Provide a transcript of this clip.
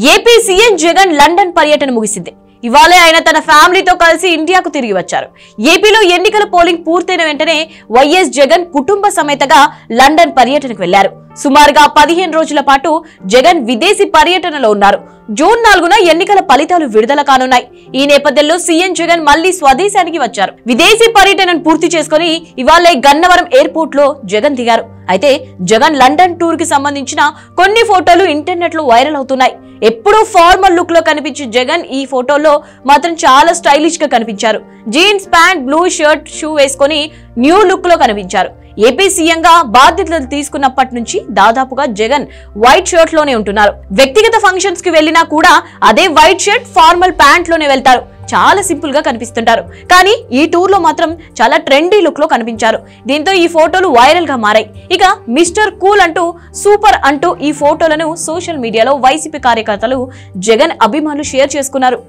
AP CM Jagan London పర్యటన ముగిసింది. ఇవాళే ఆయన తన ఫ్యామిలీతో కలిసి ఇండియాకు తిరిగి వచ్చారు. ఏపీలో ఎన్నికల పోలింగ్ పూర్తయిన వెంటనే వైఎస్ జగన్ కుటుంబ సమేతగా లండన్ పర్యటనకు వెళ్లారు. సుమారుగా 15 రోజుల పాటు జగన్ విదేశీ పర్యటనలో ఉన్నారు. జూన్ 4న ఎన్నికల ఫలితాలు విడుదల కానున్నాయి. ఈ నేపథ్యంలో సీఎం జగన్ మళ్లీ స్వదేశానికి వచ్చారు. విదేశీ పర్యటనను పూర్తి చేసుకుని ఇవాళే గన్నవరం ఎయిర్పోర్ట్ లో జగన్ దిగారు. అయితే జగన్ లండన్ టూర్ కి సంబంధించిన కొన్ని ఫోటోలు ఇంటర్నెట్ లో వైరల్ అవుతున్నాయి. ఎప్పుడూ ఫార్మల్ లుక్ లో కనిపించే జగన్ ఈ ఫోటోలో మాత్రం చాలా స్టైలిష్ గా కనిపించారు. Jeans pant, blue shirt, shoe వేసుకుని న్యూ లుక్ లో కనిపించారు. ఏపీ సీఎం గా బాధ్యతలు తీసుకున్నప్పటి నుంచి దాదాపుగా జగన్ వైట్ షర్ట్ లోనే ఉంటున్నారు. వ్యక్తిగత ఫంక్షన్స్ కి వెళ్లినా కూడా అదే వైట్ షర్ట్, ఫార్మల్ ప్యాంట్ లోనే వెళ్తారు. చాలా సింపుల్ గా కనిపిస్తుంటారు. కానీ ఈ టూర్ లో మాత్రం చాలా ట్రెండీ లుక్ లో కనిపించారు. దీంతో ఈ ఫోటోలు వైరల్ గా మారాయి. ఇక మిస్టర్ కూల్ అంటూ, సూపర్ అంటూ ఈ ఫోటోలను సోషల్ మీడియాలో వైసీపీ కార్యకర్తలు, జగన్ అభిమానులు షేర్ చేసుకున్నారు.